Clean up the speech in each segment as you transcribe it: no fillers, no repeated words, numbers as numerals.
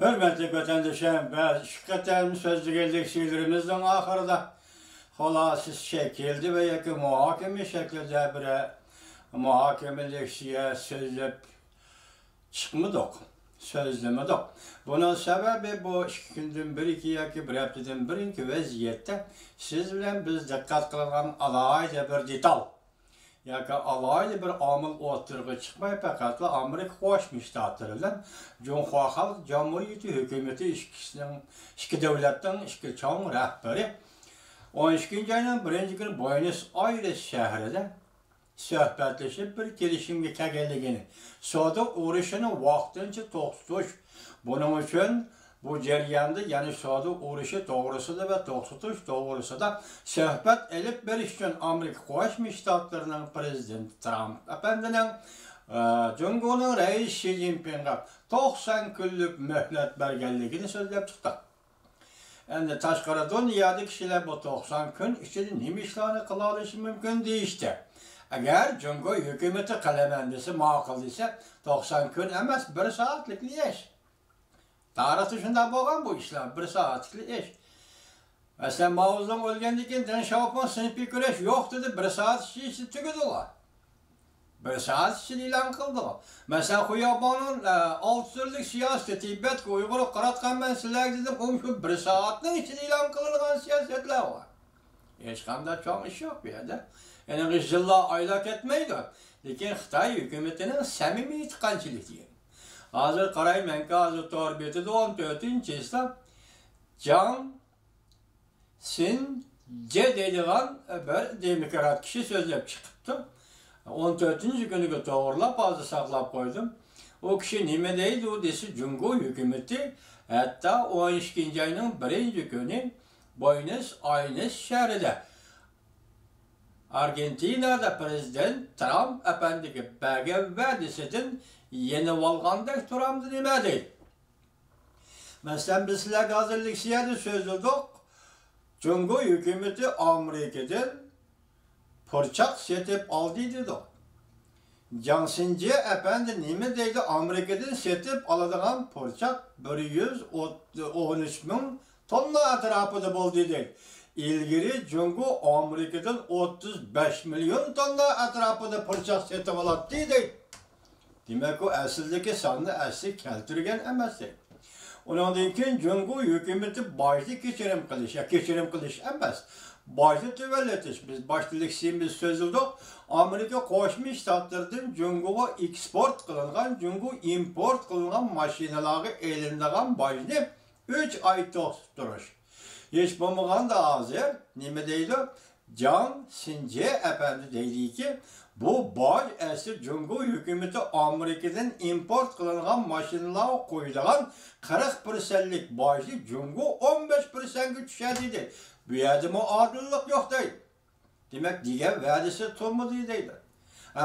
Hürmetli vatandaşım, ben şirketlerin sözlü şeylerimizden ahırda halasız şekilde ve yakın muhakeme şeklinde bir muhakemelik şeye sözlep çıkmadık, sözlemedik. Bunun sebebi bu günden bir iki yaki bir haftadan birinki vaziyette siz bilen biz dikkat kılgan alayda bir detal. Yani alaylı bir amıl oturga çıkmay fakat Amerika Qo'shma Shtatlaridan Cumhuriyet Halk Cumhuriyeti hükümeti iki devletten iki çoğun rahbari 12. ayının 1. günü Buenos Aires şehrinde söhbetleşip bir gelişimge kelganligini, soda uğraşını vaqtincha to'xtatish, bunun için bu jarayonda yani soda uğraşı doğrusida ve to'xtatish doğrusida söhbet elip berish uchun Amerika Qo'shma Shtatlarining prezidenti Trump efendining Jungoning rais Xi Jinping'e 90 kunlik mühlet berganligini so'zlab chiqdi. Endi tashqari dunyoda kishilar bu 90 kun ichida nima ishlarni qila olishi mumkin deyishdi. Eğer Jungo hükümeti kalemendisi ma'qul desa 90 kun emas 1 saatlik ish. Tarixda shunday bo'lgan bu ishlar 1 saatlik ish. Mesela Mao'dan o'lgandan keyin Deng Xiaoping sinfiy kurash yo'q dedi 1 saat ichida tugadi ular. 1 saat ichida e'lon qildi. Mesela Xiyobonning 6 yillik siyosati Tibetga Uyg'ur qaratganman sizlarga dedim, u shu 1 soatning ichida e'lon qilingan siyosatlar bor. Hech qanday cho'ng ish yo'q bu yerda. Yani yıllar aylak etmeydi. Lekin Xitay hükümetinin samimiy tıkançılık diye. Hazır qarayman ki hazır torbiyeti 14. islam Jiang Xinje deydigan bir demokrat kişi sözlep çıkıptı. 14. günü doğrulap azı saklap koydum. O kişi nime deydi o desi Jungo hükümeti hatta 12. ayının 1. günü Buenos Aires şehrinde Argentina'da prezident Trump efendigi bergen va'dasidan yenib olgandek turamdı nima deydi. Mesela biz sizlarga hozirlik siyada so'zladik. Jungo hükümeti Amerikadan purchaq setib oldi dedi. Jiang Xinje efendi nima deydi? Amerikadan setib oladigan purchaq 113 ming tonna atrofida bo'ldi dedi. İlgiri Jungo Amerika'dan 35 milyon tonna atrofida purchaq setib oladi deydi. Demek o asildeki sanını asli keltirgen emas deydi. Ondan keyin Jungo hükümeti başlı keçirim qilish emas. Başlı tüvelletish. Biz başlılık siyimiz sözüldük. Amerika Qo'shma Shtatlaridan Jungoga eksport qilingan, Jungo import qilingan mashinalarga elinadigan başlı 3 ay to'xtatib turish. Hiç bo'lmagan da hozir nima deydi? Jiang Xinje efendi deydi ki bu boj asli Jungo hükümeti Amerikadan import qilingan mashinalarga qo'yilgan 40%lik bojni Jungo 15%ga tushadi deydi. Bu yerda muodillik yo'q deydi. Demak degan va'dasi to'lmadi deydi.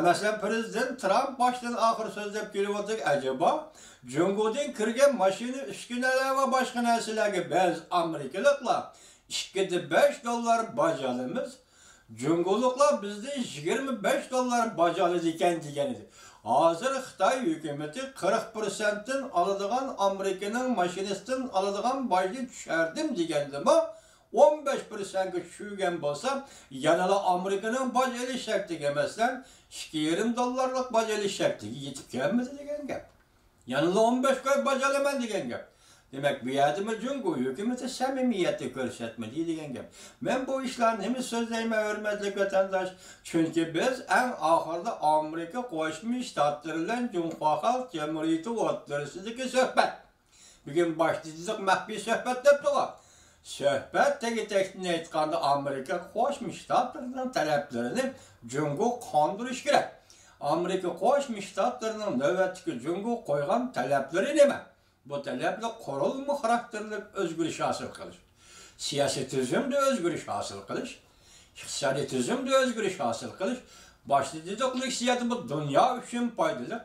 Mesela Prezident Trump baştan ahir sözlep kelib acaba Jungodan kirgan mashina uskunalar va boshqa narsalarga biz Amerikaliklar $5 bajalimiz, Jungoliklar bizda $25 bajalid ekan degan edi. Hozir Xitoy hukumati 40%dan oladigan Amerikaning mashinasidan oladigan bojni tushirdim degandimi? 15%ga tushirgan bo'lsa, yanada Amerikaning boj olish shaktiga emasdan $2,5 boj olish shaktiga yetib kelmadi degan gap. Yanada 15 koy boj olaman degan gap. Demak, bu yerda Jungo hükümeti samimiyatni ko'rsatmadi degan gap. Men bu ishlarni nima so'zlayman, hurmatli vatandosh? Chunki biz eng oxirida Amerika Qo'shma Shtatlari bilan Jumhuriyet Halk Cumhuriyeti o'rtasidagi suhbat. Bugun başlayacak maxfiy suhbat deb turib. Söhbət tegi-tekini aytqanda Amerika Qo'shma Shtatlarining talablarini Jungo qondirish kerak. Amerika Qo'shma Shtatlarining navbatdagi Jungo qo'ygan talablari nima? Bu talablar qurilma xarakterlik o'zgarish hosil qilish, siyosiy tizimda o'zgarish hosil qilish, iqtisodiy tizimda o'zgarish hosil qilish, boshliqlik siyosati bu dunyo uchun foydali,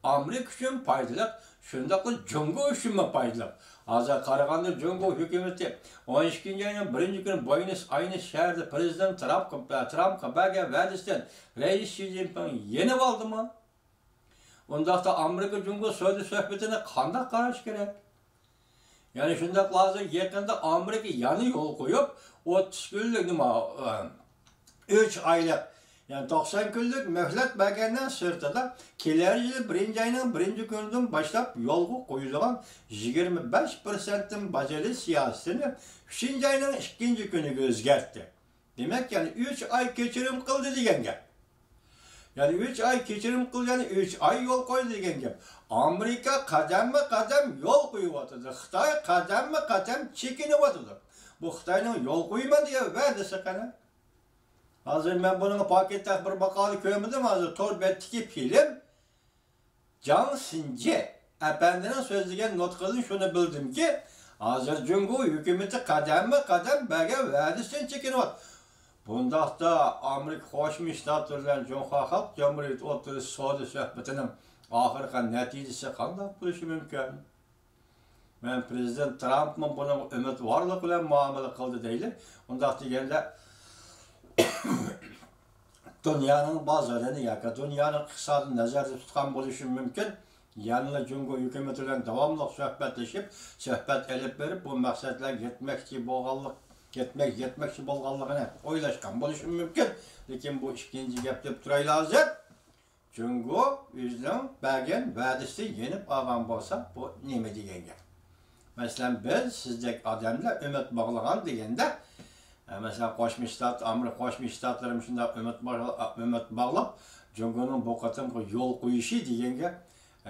Amerika uchun foydali, shundaqla Jungo uchun foydali. Hozir qaraganda Jungo hükümeti 12. ayının 1. günü Buenos Aires şehrida Prezident Trump'a bergan va'dasidan rais Xi Jinping yenib oldimi? Undaqda Amerika Jungo so'zi suhbatini qanday qarash kerak? Yani şundak lazım yakında Amerika yanı yol koyup 30 günlük 3 aylık yani 90 günlük mühlet bergenden sırtada keler yıl 1. ayının 1. gününden başlap yolgu koyulan 25%'in baceli siyasetini 3. ayının 2. günü özgertti. Demek yani 3 ay geçirim kıldı diyen gap. Yani 3 ay geçirim kıldı yani 3 ay yol koydu diyen gap. Amerika kadem yol koyuyordu. Xitay kadem çekiniyordu. Bu Xitay'ın yol koyma diye verdi sakana. Hazır ben bunun pakette bir bakalı köyümüzdüm hazır Torbet'teki film Can Since efendinin sözlüğün notkazın şunu bildim ki hazır Cumhur hükümeti kadem belge verdisin çekiniyor. Bunda da Amerika Koşmuş Ştatları'nın Cumhur Halk Cumhuriyeti oturuş soğudu sohbetinin ahırkan neticesi kandak buluşu mümkün. Ben Prezident Trump'ın bunun ümit varlıkla muamele kıldı değil. Onda degende dünyanın bazılarını yaka, dünyanın iktisadını nazarda tutkan buluşu mümkün. Yanına Cumhur hükümetiyle devamlı sohbet elip verip bu maksatla yetmekçi bolğanlığına oylaşkan buluşu mümkün. Lekin bu ikinci gap dep turaylı hazır. Cumhur yüzden bergen vədisi yenip ağam bolsa bu neme degen gap. Mesela biz sizdek adamlar ümit bağlagan degende mesela Qo'shma Shtat, Amerika Qo'shma Shtatlari shunda ümit bağlab, Cumhur'un bu qatimqi yo'l qo'yishi deganga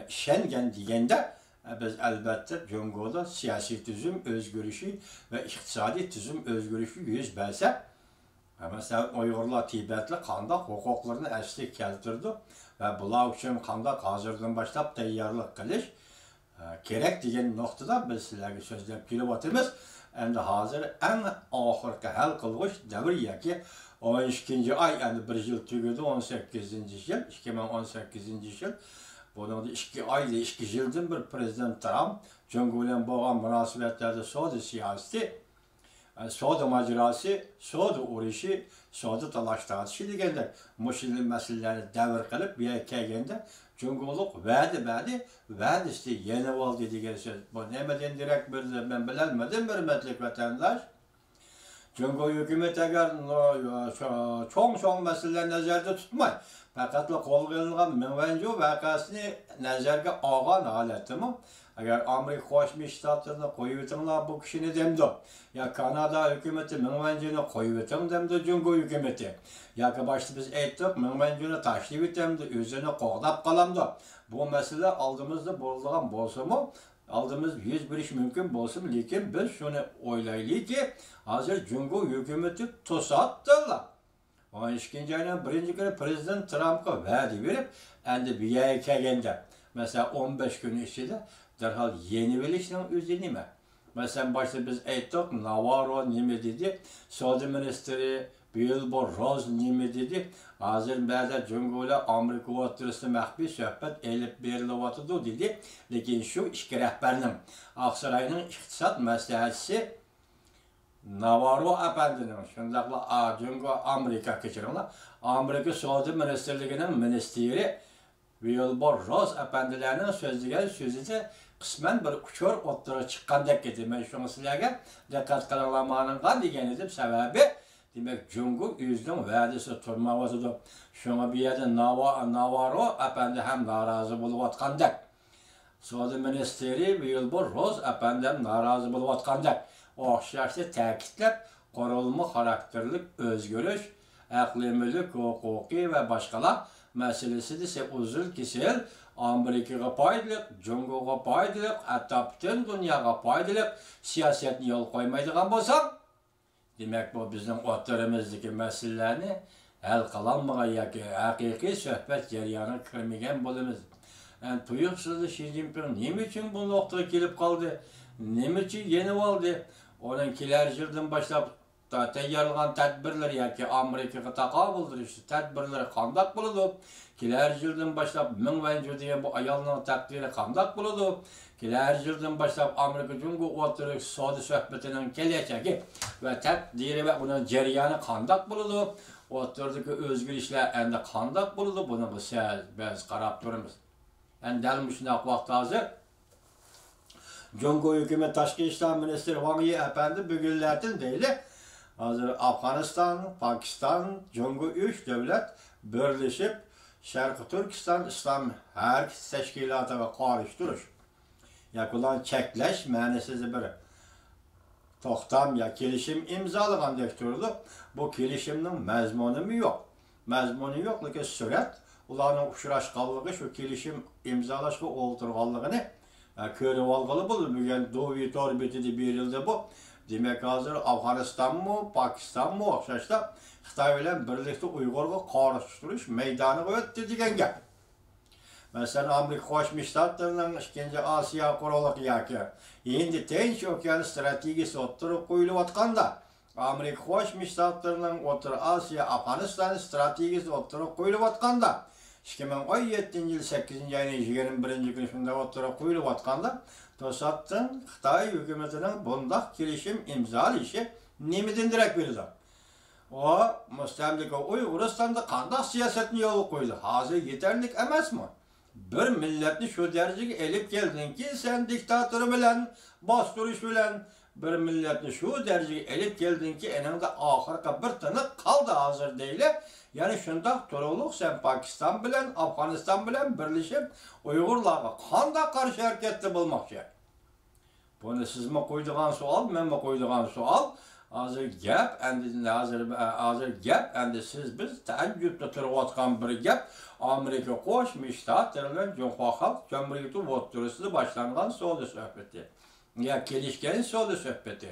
ishongan deganda biz albatta Cumhurda siyosiy tuzum o'zgarishi va iqtisodiy tuzum o'zgarishi yuz bersa, mesela Uyg'urlar, Tibetlar qanday huquqlarini asli keltirdi va bular uchun qanday hozirdan boshlab tayyorlik qilish kerak degan nuqtada biz sizlarga so'zlab kelyapmiz. Endi hazır en ahırki hal kılgıç devir yaki 12. ay yani bir yıl tügüdü 18. yıl 2018. yıl bunun 2 ayda 2 yıldan bir Prezident Trump Cumhuriyet boğan münasebetlerde soğudu siyaseti soğudu macerası, soğudu uğraşı, soğudu talaştarışı degende müşkil meselelerini devir kılıp bir yere gelgende Cumhurluk vədisi yeni oldu degen söz. Bu nemeden direkt bir ben bilemedim hürmetlik vatandaş. Cumhur hükümeti eğer çoğun meseleler nazarda tutmay. Fakat kol kılıngan Münvencu vakasını nazarga algan haletimi. Eğer Amerika Qo'shma Shtatlarını koyuvetinglar bu kişini demdi. Ya Kanada hükümeti Münvencu'nu koyuveting demdi Cumhur hükümeti. Ya başta biz ayttık Münvencu'nu taşlayıp etemdi, özünü qoğdap qalamdı. Bu mesele aldığımızda bozulgan bolsa mı? Aldığımız yüz biriş mümkün bolsa mı? Lekin biz şunu oylaylı ki hazır Cumhur hükümeti tosattılar. 12. ayının 1. günü Prezident Trump'a vədi verip endi bir yere kelgende. Mesela 15 gün içinde derhal yeni velişinin özü nime? Mesela başta biz ayttık Navarro nime dedi, Saudi Ministeri Wilbur Ross nime dedi. Hazır berde Cumhuriyet Amerika oturusunda məxfi söhbət elip berilyaptı dedi. Lekin şu iki rəhbərinin Aksaray'ın iqtisad məsləhətçisi Navarro efendinin şundakla Cumhur Amerika keçirirler. Amerika Saudi Ministerliğinin ministeri Wilbur Ross efendilerinin sözü kısmen bir uçur ottara çıkkandek dedi. Ben şunu sizlerge dikkat kılınlamanın degen edip sebebi demek Cumhur yüzden vədisi turmavatıdır. Şuna bir yerde Navarro efendi hem narazı buluvatkandak. Saudi Ministeri Wilbur Ross efendim narazı buluvatkandak. Oxşarsı təkitlep qorulma karakterlik özgürlük, əqlimlik, hukuki ve başkalar meselesi ise uzun kesil Amerika'ya paydalık, Cumhur'a paydalık, hatta bütün dünyaya paydalık siyasetini yol koymaydıgan bolsam, demek bu bizim oturumuzdaki meselelerini hal kılanmağa yaki hakiki söhbet jaryanına kirmegen bolumuz. Yani tuyuksuzlu Xi Jinping neme için bu noktaya gelip kaldı? Neme için yeni oldu? Onun kiler yıldan başlap tayyorlagan tadbirler yoki Amerikaga taqobuldirish tadbirlari qandoq bo'ladi? Kiler yıldan başlap Münvencu degan bu ayolning taqdiri qandoq bo'ladi? Kiler yıldan başlap Amerika Cumhur oturuş savdo suhbatining kelajagi va taqdiri va uning jarayoni qandoq bo'ladi? O'tirdagi o'zgarishlar endi qandoq bo'ladi? Buni biz qarab turamiz. Endi dal shunday vaqt hozir Cumhur Hükümet Taşkı İşler Ministri Wang Yi efendi bugünlerden değil. Hazır Afganistan, Pakistan, Cumhur 3 devlet birleşip Şarkı Türkistan İslam her teşkilatı ve karıştırış. Yakılan çekleş manisiz bir toxtam ya kelişim imzalagan dekturdu. Bu kelişimnin məzmunu mu yok? Məzmunu yok, lakin sürat ularning uchrashqanligi shu kelishim imzalashga o'ltirganligini ko'rib olg'ili bo'ldi. Bugun do'vi torbetida berildi bu. Demak, hozir Afg'onistonmi, Pokistonmi o'xshashda Xitoy bilan birlikda Uyg'urga qarshi turish maydoniga o'tdi degan gap. Masalan, Amerika Qo'shma Shtatlarining 2 Osiyo qurolli yoki endi Tinch okean strategiyasi o'tirib qo'yilayotganda, Amerika Qo'shma Shtatlarining O'rta Osiyo Afg'oniston strategiyasi o'tirib qo'yilayotganda, 2017-yil 8-oyning 21-kuni shunda o'tirib qo'yilayotganda, to'satdan Xitoy hukumatining bunday kelishim imzolashi nimadan darak beradi? O mustamlika Uyg'uristonda qanday siyosatni yo'lga qo'ydi? Hozir yetarlik emasmi? Bir milletni shu darajaga elib keldingki, sen diktator bilan bostirish bilan bir milletni shu darajaga elib keldingki, eningda oxirgi bir tiniq qoldi hozir deyli. Ya'ni shundoq turuluq sen Pokiston bilan, Afg'oniston bilan birlashib Uyg'urlarga qanday qarshi harakatda bo'lmoqchi? Buni sizmi qo'ydigan savol, menmi qo'ydigan savol? Hozir gap, endi siz biz taajjubda turayotgan bir gap Amerika Qo'shma Shtatlar bilan Jumhur Xalq Jamhuriyati o'rtasida boshlangan savdo suhbati. Ya kelishgan savdo suhbati.